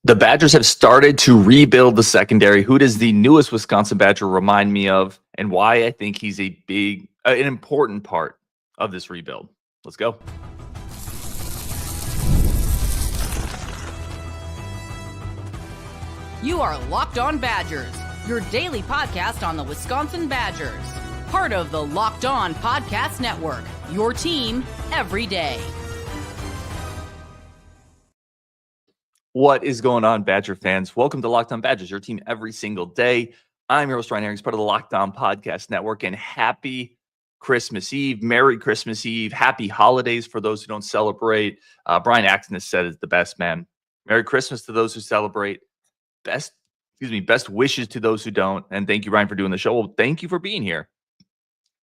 The Badgers have started to rebuild the secondary. Who does the newest Wisconsin Badger remind me of, and why I think he's an important part of this rebuild? Let's go. You are Locked On Badgers, your daily podcast on the Wisconsin Badgers. Part of the Locked On Podcast Network, your team every day. What is going on, Badger fans? Welcome to Locked On Badgers, your team every single day. I'm your host, Ryan Herring, part of the Locked On Podcast Network, and happy Christmas Eve. Merry Christmas Eve. Happy holidays for those who don't celebrate. Brian Acton has said it's the best, man. Merry Christmas to those who celebrate. Best wishes to those who don't. And thank you, Ryan, for doing the show. Well, thank you for being here.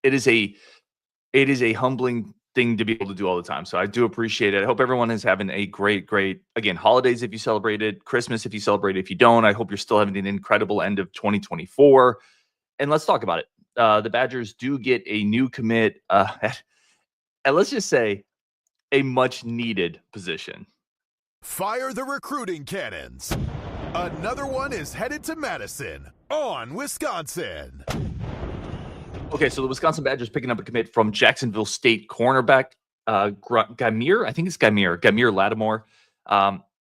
It is a humbling thing to be able to do all the time. So I do appreciate it. I hope everyone is having a great, again, holidays if you celebrated, Christmas if you celebrate. If you don't, I hope you're still having an incredible end of 2024. And let's talk about it. The Badgers do get a new commit at let's just say a much needed position. Fire the recruiting cannons. Another one is headed to Madison on Wisconsin. Okay, so the Wisconsin Badgers picking up a commit from Jacksonville State cornerback Geimere. I think it's Geimere Latimer.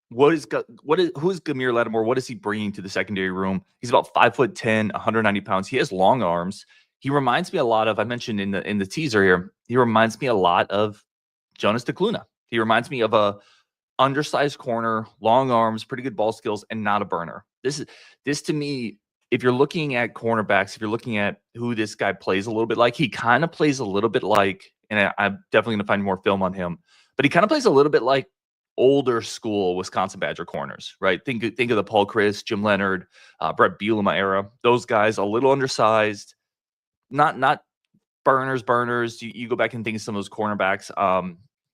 Who is Geimere Latimer? What is he bringing to the secondary room? He's about 5'10", 190 pounds. He has long arms. He reminds me a lot of, I mentioned in the teaser here, he reminds me a lot of Jonas DeCluna. He reminds me of a undersized corner, long arms, pretty good ball skills, and not a burner. This to me, if you're looking at cornerbacks, if you're looking at who this guy plays a little bit like, he kind of plays a little bit like, and I'm definitely going to find more film on him, but he kind of plays a little bit like older school Wisconsin Badger corners, right? Think of the Paul Chryst, Jim Leonard, Brett Bielema era. Those guys, a little undersized, not burners. You go back and think of some of those cornerbacks,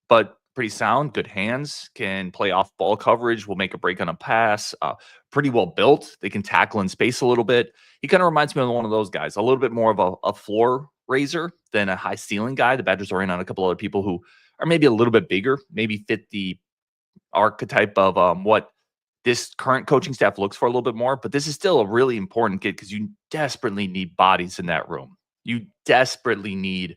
but pretty sound, good hands, can play off ball coverage, will make a break on a pass, pretty well built. They can tackle in space a little bit. He kind of reminds me of one of those guys, a little bit more of a floor raiser than a high ceiling guy. The Badgers are in on a couple other people who are maybe a little bit bigger, maybe fit the archetype of what this current coaching staff looks for a little bit more. But this is still a really important kid because you desperately need bodies in that room. You desperately need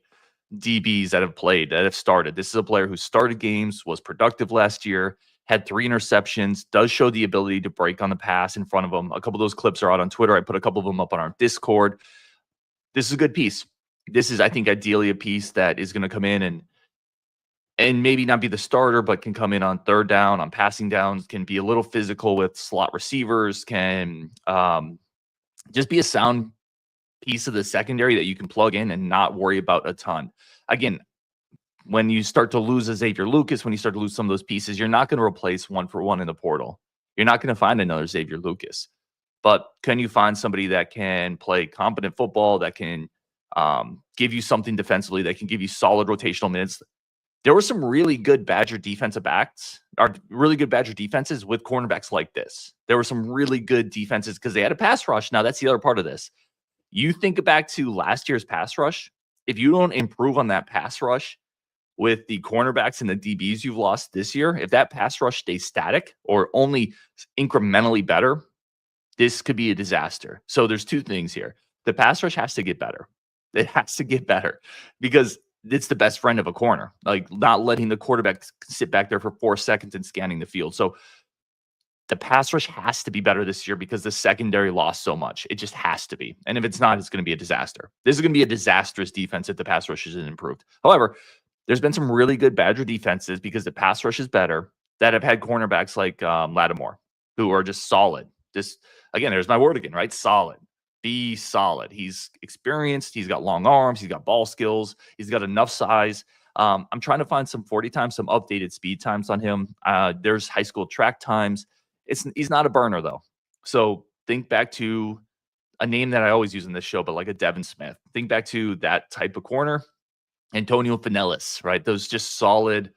DBs that have played, that have started. This is a player who started games, was productive last year, had 3 interceptions, does show the ability to break on the pass in front of him. A couple of those clips are out on Twitter. I put a couple of them up on our Discord. This is a good piece. This is, I think, ideally a piece that is going to come in and maybe not be the starter, but can come in on third down, on passing downs, can be a little physical with slot receivers, can just be a sound piece of the secondary that you can plug in and not worry about a ton. Again, when you start to lose a Xavier Lucas, when you start to lose some of those pieces, you're not going to replace one for one in the portal. You're not going to find another Xavier Lucas. But can you find somebody that can play competent football, that can give you something defensively, that can give you solid rotational minutes? There were some really good Badger defensive backs, or really good Badger defenses with cornerbacks like this. There were some really good defenses because they had a pass rush. Now, that's the other part of this. You think back to last year's pass rush. If you don't improve on that pass rush with the cornerbacks and the DBs you've lost this year, if that pass rush stays static or only incrementally better, this could be a disaster. So there's two things here. The pass rush has to get better. It has to get better because it's the best friend of a corner, like not letting the quarterback sit back there for 4 seconds and scanning the field. So the pass rush has to be better this year because the secondary lost so much. It just has to be. And if it's not, it's going to be a disaster. This is going to be a disastrous defense if the pass rush isn't improved. However, there's been some really good Badger defenses because the pass rush is better that have had cornerbacks like Lattimore, who are just solid. Just, again, there's my word again, right? Solid. Be solid. He's experienced. He's got long arms. He's got ball skills. He's got enough size. I'm trying to find some 40 times, some updated speed times on him. There's high school track times. He's not a burner, though. So think back to a name that I always use in this show, but like a Devin Smith. Think back to that type of corner. Antonio Finellis, right? Those just solid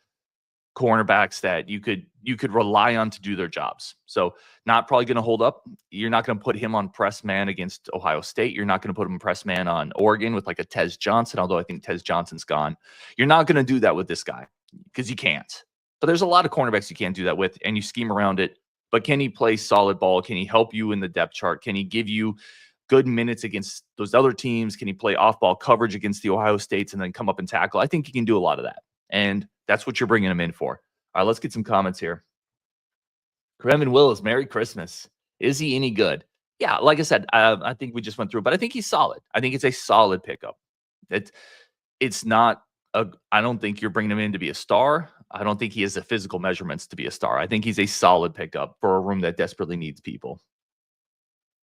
cornerbacks that you could rely on to do their jobs. So not probably going to hold up. You're not going to put him on press man against Ohio State. You're not going to put him press man on Oregon with like a Tez Johnson, although I think Tez Johnson's gone. You're not going to do that with this guy because you can't. But there's a lot of cornerbacks you can't do that with, and you scheme around it But can he play solid ball? Can he help you in the depth chart? Can he give you good minutes against those other teams? Can he play off-ball coverage against the Ohio States and then come up and tackle? I think he can do a lot of that. And that's what you're bringing him in for. All right, let's get some comments here. Kremen Willis, Merry Christmas. Is he any good? Yeah, like I said, I think we just went through, but I think he's solid. I think it's a solid pickup. It's not I don't think you're bringing him in to be a star. I don't think he has the physical measurements to be a star. I think he's a solid pickup for a room that desperately needs people.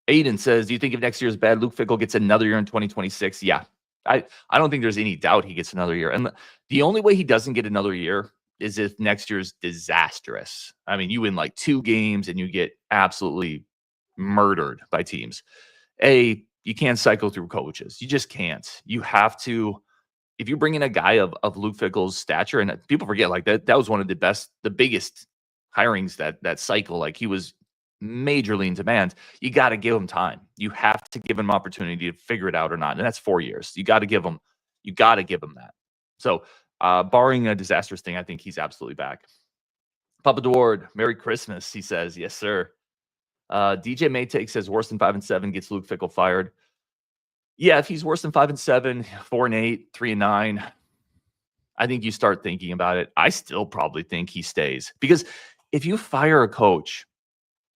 Aiden says, do you think if next year is bad, Luke Fickell gets another year in 2026? Yeah. I don't think there's any doubt he gets another year. And the only way he doesn't get another year is if next year's disastrous. I mean, you win like 2 games and you get absolutely murdered by teams. You can't cycle through coaches. You just can't. You have to. If you bring in a guy of Luke Fickell's stature, and people forget like that was one of the biggest hirings that cycle. Like he was majorly in demand. You got to give him time. You have to give him opportunity to figure it out or not. And that's 4 years. You got to give him that. So barring a disastrous thing, I think he's absolutely back. Papa Dward, Merry Christmas. He says, yes, sir. DJ Maytake says worse than 5-7 gets Luke Fickell fired. Yeah, if he's worse than 5-7, 4-8, 3-9, I think you start thinking about it. I still probably think he stays, because if you fire a coach,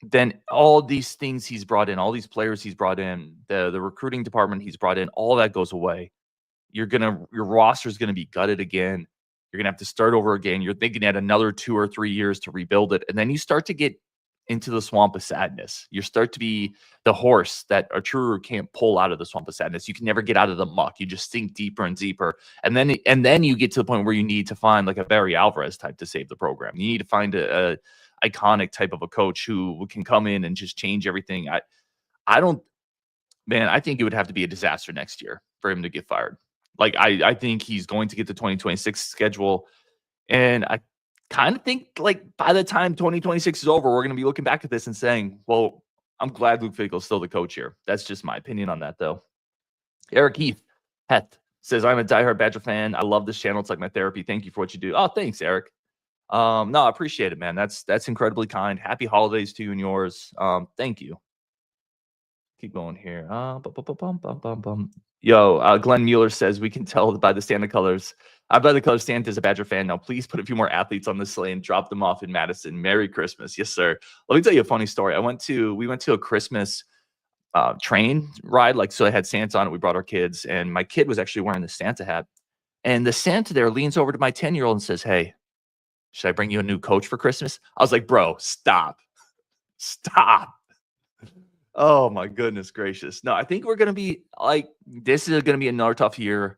then all these things he's brought in, all these players he's brought in, the recruiting department he's brought in, all that goes away. Your roster is gonna be gutted again. You're gonna have to start over again. You're thinking at another 2 or 3 years to rebuild it, and then you start to get into the swamp of sadness. You start to be the horse that a true can't pull out of the swamp of sadness. You can never get out of the muck. You just sink deeper and deeper. And then you get to the point where you need to find like a Barry Alvarez type to save the program. You need to find a iconic type of a coach who can come in and just change everything. I think it would have to be a disaster next year for him to get fired. Like I think he's going to get the 2026 schedule. And I kind of think like by the time 2026 is over, we're going to be looking back at this and saying, well, I'm glad Luke Fickell is still the coach here. That's just my opinion on that, though. Eric Heath says, I'm a diehard Badger fan. I love this channel. It's like my therapy. Thank you for what you do. Oh, thanks, Eric. No, I appreciate it, man. That's incredibly kind. Happy holidays to you and yours. Thank you. Keep going here. Glenn Mueller says, we can tell by the Santa colors. I buy the color Santa as a Badger fan. Now, please put a few more athletes on the sleigh and drop them off in Madison. Merry Christmas. Yes, sir. Let me tell you a funny story. We went to a Christmas train ride. So I had Santa on it. We brought our kids, and my kid was actually wearing the Santa hat. And the Santa there leans over to my 10-year-old and says, hey, should I bring you a new coach for Christmas? I was like, bro, stop. Oh, my goodness gracious. No, I think we're going to be this is going to be another tough year.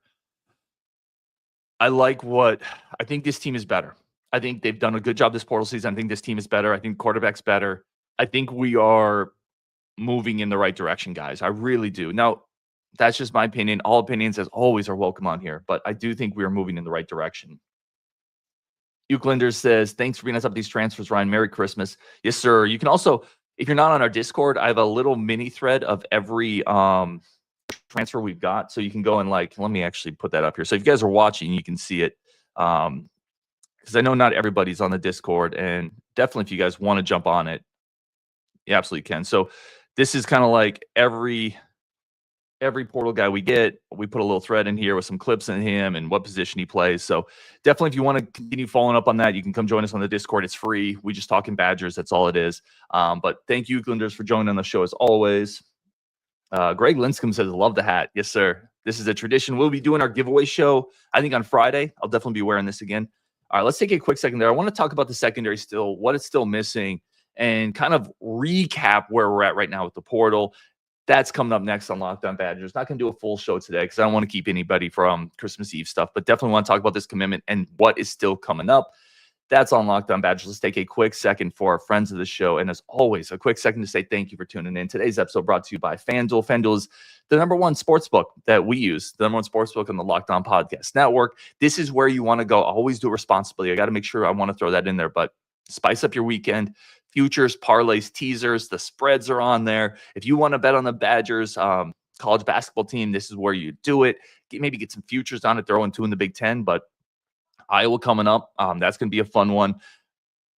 I think this team is better. I think they've done a good job this portal season. I think this team is better. I think quarterback's better. I think we are moving in the right direction, guys. I really do. Now, that's just my opinion. All opinions, as always, are welcome on here, but I do think we are moving in the right direction. Euclinder says, thanks for bringing us up these transfers, Ryan. Merry Christmas. Yes, sir. You can also, if you're not on our Discord, I have a little mini thread of every transfer we've got, so you can go and let me actually put that up here. So if you guys are watching, you can see it, because I know not everybody's on the Discord, and definitely if you guys want to jump on it, you absolutely can. So this is kind of like every portal guy we get, we put a little thread in here with some clips in him and what position he plays. So definitely, if you want to continue following up on that, you can come join us on the Discord. It's free. We just talking Badgers. That's all it is. But thank you, Glenders, for joining on the show as always. Greg Linscomb says, love the hat. Yes, sir. This is a tradition. We'll be doing our giveaway show, I think, on Friday. I'll definitely be wearing this again. All right, let's take a quick second there. I want to talk about the secondary still, what it's still missing, and kind of recap where we're at right now with the portal. That's coming up next on Locked On Badgers. Not going to do a full show today because I don't want to keep anybody from Christmas Eve stuff, but definitely want to talk about this commitment and what is still coming up. That's on Locked On Badgers. Let's take a quick second for our friends of the show. And as always, a quick second to say thank you for tuning in. Today's episode brought to you by FanDuel. FanDuel is the #1 sportsbook that we use, the #1 sportsbook on the Locked On Podcast Network. This is where you want to go. Always do it responsibly. I got to make sure I want to throw that in there, but spice up your weekend. Futures, parlays, teasers, the spreads are on there. If you want to bet on the Badgers college basketball team, this is where you do it. Maybe get some futures on it. They're 0-2 in the Big Ten, but Iowa coming up. That's going to be a fun one.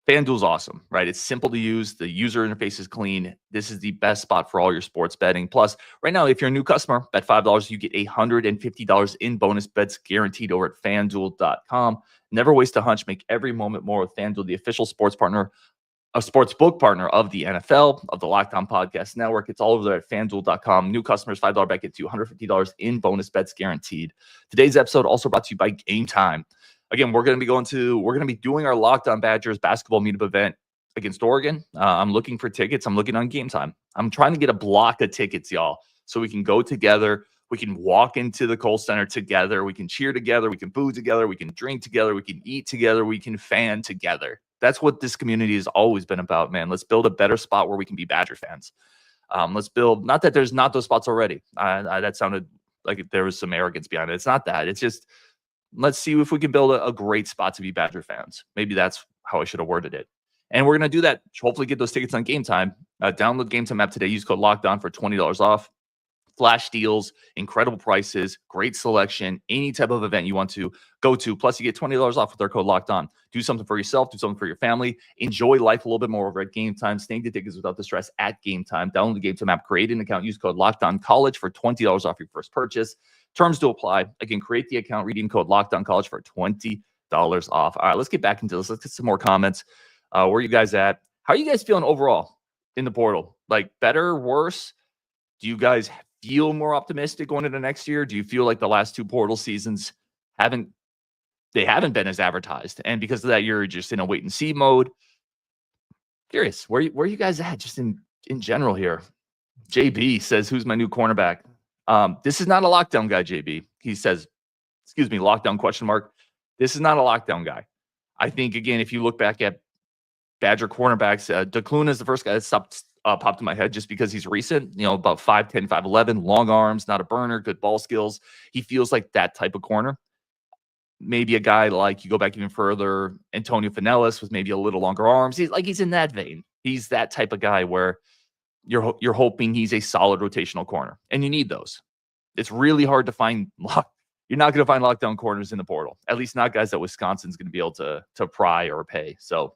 FanDuel's awesome, right? It's simple to use. The user interface is clean. This is the best spot for all your sports betting. Plus, right now, if you're a new customer, bet $5, you get $150 in bonus bets guaranteed over at FanDuel.com. Never waste a hunch. Make every moment more with FanDuel, the official sports partner, a sports book partner of the NFL, of the Locked On Podcast Network. It's all over there at FanDuel.com. New customers, $5 bet gets you $150 in bonus bets guaranteed. Today's episode also brought to you by Gametime. Again, we're going to be doing our Locked On Badgers basketball meetup event against Oregon. I'm looking for tickets. I'm looking on Gametime. I'm trying to get a block of tickets, y'all, so we can go together. We can walk into the Kohl Center together. We can cheer together. We can boo together. We can drink together. We can eat together. We can fan together. That's what this community has always been about, man. Let's build a better spot where we can be Badger fans. Let's build, not that there's not those spots already. That sounded like there was some arrogance behind it. It's not that. It's just, let's see if we can build a great spot to be Badger fans. Maybe that's how I should have worded it. And we're going to do that. Hopefully get those tickets on Gametime. Download the Gametime app today. Use code LOCKEDON for $20 off. Flash deals, incredible prices, great selection, any type of event you want to go to. Plus, you get $20 off with our code Locked On. Do something for yourself. Do something for your family. Enjoy life a little bit more over at Gametime. Snag the tickets without the stress at Gametime. Download the Gametime app. Create an account. Use code Locked On College for $20 off your first purchase. Terms to apply. Again, create the account. Redeem code Locked On College for $20 off. All right, let's get back into this. Let's get some more comments. Where are you guys at? How are you guys feeling overall in the portal? Like better, worse? Do you guys feel more optimistic going into next year? Do you feel like the last two portal seasons haven't been as advertised, and because of that you're just in a wait and see mode? Curious, where are you guys at just in general here? JB says, who's my new cornerback? This is not a lockdown guy, JB. He says, excuse me, lockdown question mark. This is not a lockdown guy. I think, again, if you look back at Badger cornerbacks, DeCluna is the first guy that popped in my head just because he's recent, about 5'10", 5'11", long arms, not a burner, good ball skills. He feels like that type of corner. Maybe a guy like, you go back even further, Antonio Finellis with maybe a little longer arms. He's in that vein. He's that type of guy where you're hoping he's a solid rotational corner, and you need those. It's really hard to find you're not going to find lockdown corners in the portal, at least not guys that Wisconsin's going to be able to pry or pay. So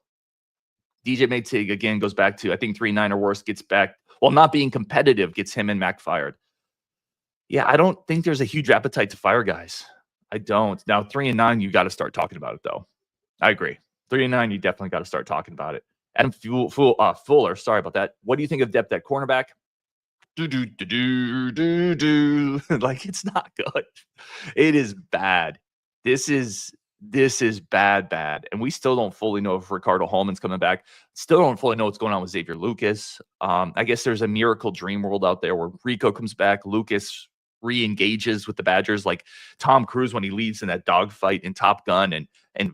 DJ Maytig, again, goes back to, I think 3-9 or worse gets back. Well, not being competitive gets him and Mac fired. Yeah, I don't think there's a huge appetite to fire guys. I don't. Now, 3-9, you got to start talking about it, though. I agree. 3-9, you definitely got to start talking about it. Adam Fuller, sorry about that. What do you think of depth at cornerback? Like, it's not good. It is bad. This is bad. And we still don't fully know if Ricardo Hallman's coming back. Still don't fully know what's going on with Xavier Lucas. I guess there's a miracle dream world out there where Rico comes back, Lucas re-engages with the Badgers, like Tom Cruise when he leads in that dogfight in Top Gun, and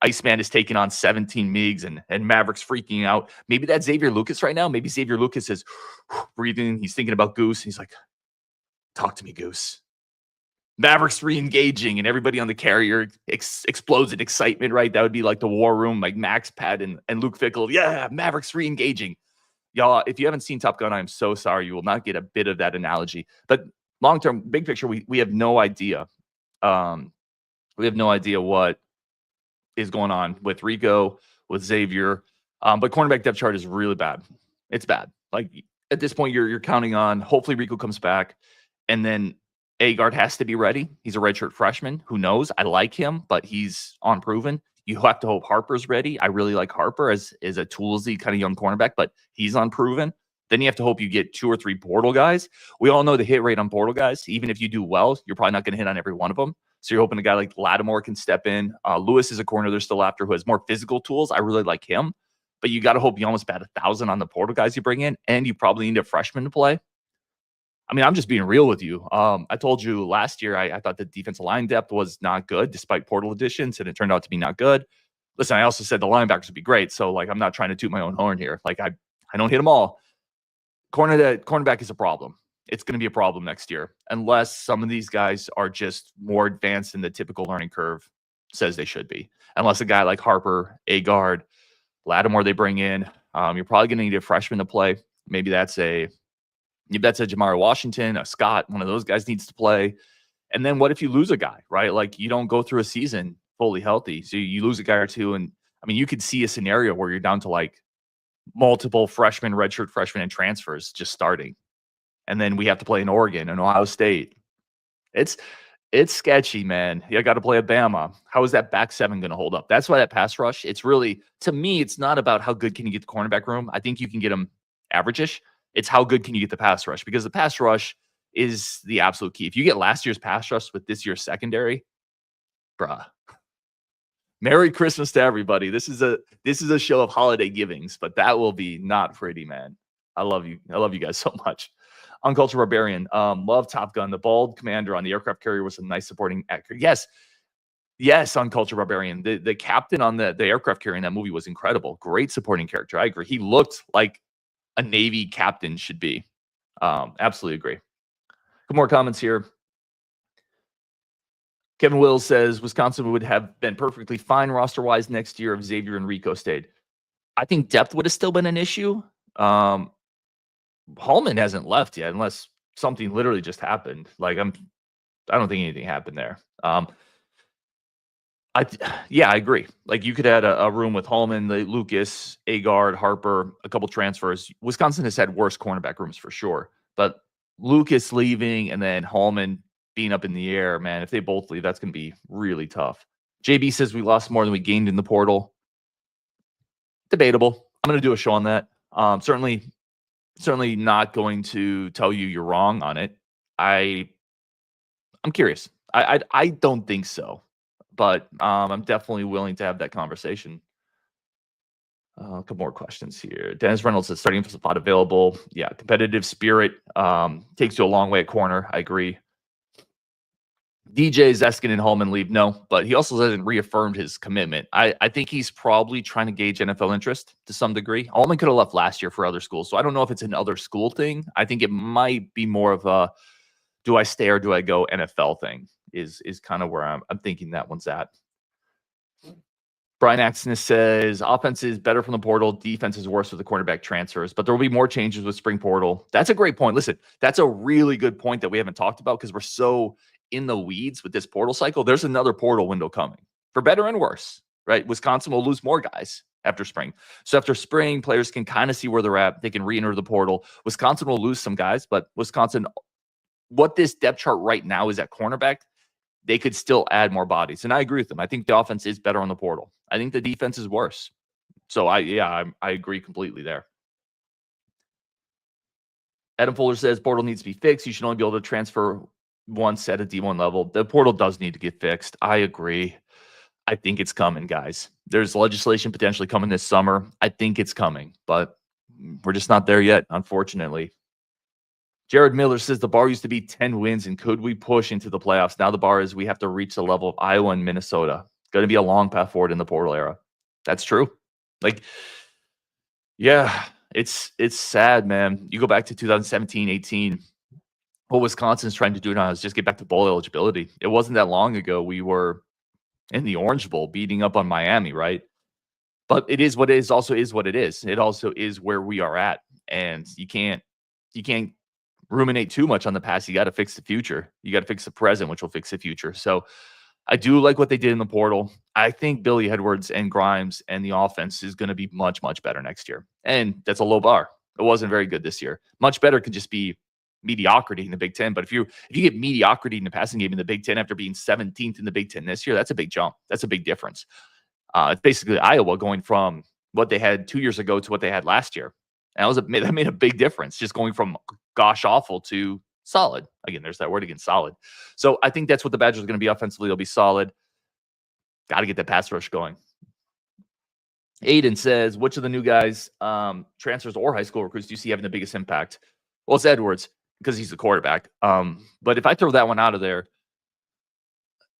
Iceman is taking on 17 MiGs and Maverick's freaking out. Maybe that's Xavier Lucas right now. Maybe Xavier Lucas is breathing. He's thinking about Goose. He's like, talk to me, Goose. Maverick's re-engaging, and everybody on the carrier explodes in excitement, right? That would be like the war room, like Max Pat and Luke Fickle. Yeah, Maverick's re-engaging. Y'all, if you haven't seen Top Gun, I'm so sorry. You will not get a bit of that analogy. But long-term, big picture, we have no idea. We have no idea what is going on with Rico, with Xavier. But cornerback depth chart is really bad. It's bad. Like, at this point, you're counting on, hopefully Rico comes back, and then Agard has to be ready. He's a redshirt freshman. Who knows? I like him, but he's unproven. You have to hope Harper's ready. I really like Harper as a toolsy kind of young cornerback, but he's unproven. Then you have to hope you get 2 or 3 portal guys. We all know the hit rate on portal guys. Even if you do well, you're probably not going to hit on every one of them. So you're hoping a guy like Lattimore can step in. Lewis is a corner they're still after who has more physical tools. I really like him. But you got to hope you almost bat 1,000 on the portal guys you bring in, and you probably need a freshman to play. I mean, I'm just being real with you. I told you last year I thought the defensive line depth was not good despite portal additions, and it turned out to be not good. Listen, I also said the linebackers would be great. So, like, I'm not trying to toot my own horn here. Like, I don't hit them all. Cornerback is a problem. It's going to be a problem next year unless some of these guys are just more advanced than the typical learning curve says they should be. Unless a guy like Harper, Agard, Lattimore they bring in, you're probably going to need a freshman to play. Maybe that's a Jamari Washington, a Scott, one of those guys needs to play. And then what if you lose a guy, right? Like, you don't go through a season fully healthy. So you lose a guy or two. And I mean, you could see a scenario where you're down to like multiple freshmen, redshirt freshmen, and transfers just starting. And then we have to play in Oregon and Ohio State. It's sketchy, man. You got to play at Bama. How is that back seven going to hold up? That's why that pass rush, it's really, to me, it's not about how good can you get the cornerback room. I think you can get them average-ish. It's how good can you get the pass rush, because the pass rush is the absolute key. If you get last year's pass rush with this year's secondary, bruh. Merry Christmas to everybody. This is a show of holiday givings, but that will be not pretty, man. I love you. I love you guys so much. Uncultured Barbarian, love Top Gun. The bald commander on the aircraft carrier was a nice supporting actor. Yes, Uncultured Barbarian. The captain on the aircraft carrier in that movie was incredible. Great supporting character. I agree. He looked like a Navy captain should be. Absolutely agree. Couple more comments here. Kevin Wills says Wisconsin would have been perfectly fine roster-wise next year if Xavier and Rico stayed. I think depth would have still been an issue. Hallman hasn't left yet, unless something literally just happened. Like I don't think anything happened there. I agree. Like you could add a room with Hallman, Lucas, Agard, Harper, a couple transfers. Wisconsin has had worse cornerback rooms for sure, but Lucas leaving and then Hallman being up in the air, man, if they both leave, that's going to be really tough. JB says we lost more than we gained in the portal. Debatable. I'm going to do a show on that. Certainly not going to tell you you're wrong on it. I'm curious. I don't think so, but I'm definitely willing to have that conversation. A couple more questions here. Dennis Reynolds says starting spot available. Yeah, competitive spirit takes you a long way at corner. I agree. DJ Zeskin and Hallman leave. No, but he also hasn't reaffirmed his commitment. I think he's probably trying to gauge NFL interest to some degree. Hallman could have left last year for other schools, so I don't know if it's an other school thing. I think it might be more of a do I stay or do I go NFL thing is kind of where I'm thinking that one's at. Brian Axness says offense is better from the portal, defense is worse with the quarterback transfers, but there will be more changes with spring portal. That's a great point. Listen, that's a really good point that we haven't talked about because we're so in the weeds with this portal cycle. There's another portal window coming for better and worse, right? Wisconsin will lose more guys after spring. So after spring, players can kind of see where they're at. They can re-enter the portal. Wisconsin will lose some guys, but Wisconsin, what this depth chart right now is at cornerback, they could still add more bodies. And I agree with them. I think the offense is better on the portal. I think the defense is worse. So I agree completely there. Adam Fuller says portal needs to be fixed. You should only be able to transfer once at a D1 level. The portal does need to get fixed. I agree. I think it's coming, guys. There's legislation potentially coming this summer. I think it's coming, but we're just not there yet, unfortunately. Jared Miller says the bar used to be 10 wins, and could we push into the playoffs? Now the bar is we have to reach the level of Iowa and Minnesota. It's going to be a long path forward in the portal era. That's true. Like, yeah, it's sad, man. You go back to 2017, 18. What Wisconsin's trying to do now is just get back to bowl eligibility. It wasn't that long ago we were in the Orange Bowl beating up on Miami, right? But it is what it is, also is what it is. It also is where we are at. And you can't ruminate too much on the past. You got to fix the future. You got to fix the present, which will fix the future. So I do like what they did in the portal. I think Billy Edwards and Grimes and the offense is going to be much, much better next year. And that's a low bar. It wasn't very good this year. Much better could just be mediocrity in the Big Ten. But if you get mediocrity in the passing game in the Big Ten after being 17th in the Big Ten this year, that's a big jump. That's a big difference. It's basically Iowa going from what they had 2 years ago to what they had last year. And that made a big difference, just going from gosh awful to solid. Again, there's that word again, solid. So I think that's what the Badgers are going to be offensively. They'll be solid. Got to get that pass rush going. Aiden says, which of the new guys, transfers or high school recruits, do you see having the biggest impact? Well, it's Edwards because he's the quarterback. But if I throw that one out of there,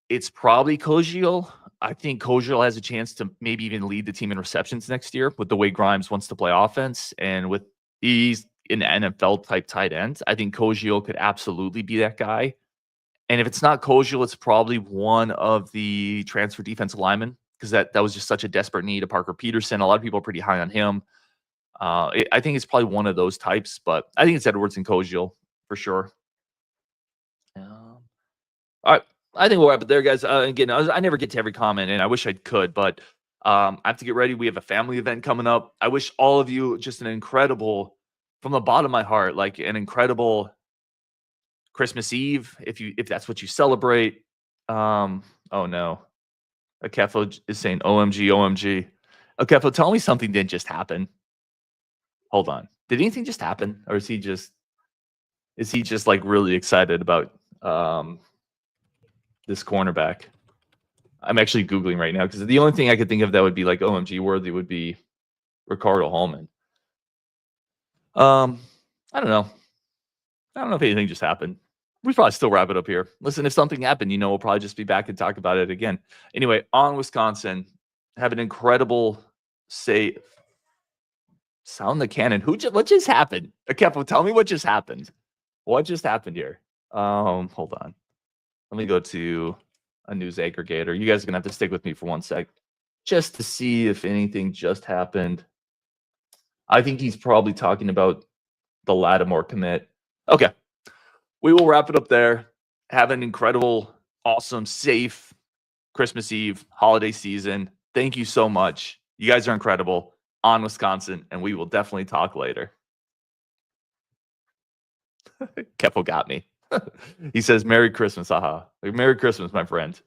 it's probably Kojiel. I think Kojiel has a chance to maybe even lead the team in receptions next year with the way Grimes wants to play offense. And with he's an NFL type tight end, I think Kojiel could absolutely be that guy. And if it's not Kojiel, it's probably one of the transfer defensive linemen because that was just such a desperate need of Parker Peterson. A lot of people are pretty high on him. I think it's probably one of those types, but I think it's Edwards and Kojiel for sure. All right. I think we'll wrap it there, guys. Again, I never get to every comment, and I wish I could, but I have to get ready. We have a family event coming up. I wish all of you just an incredible, from the bottom of my heart, like an incredible Christmas Eve, if that's what you celebrate. Oh no. Akefo is saying OMG, OMG. Akefo, tell me something didn't just happen. Hold on. Did anything just happen? Or is he just like really excited about this cornerback? I'm actually Googling right now because the only thing I could think of that would be like OMG worthy would be Ricardo Hallman. I don't know. I don't know if anything just happened. We probably still wrap it up here. Listen, if something happened, we'll probably just be back and talk about it again. Anyway, on Wisconsin, have an incredible sound the cannon. What just happened? Kepo, tell me what just happened. What just happened here? Hold on. Let me go to a news aggregator. You guys are gonna have to stick with me for 1 sec, just to see if anything just happened. I think he's probably talking about the Lattimore commit. Okay. We will wrap it up there. Have an incredible, awesome, safe Christmas Eve, holiday season. Thank you so much. You guys are incredible. On Wisconsin, and we will definitely talk later. Kepo got me. He says, Merry Christmas. Merry Christmas, my friend.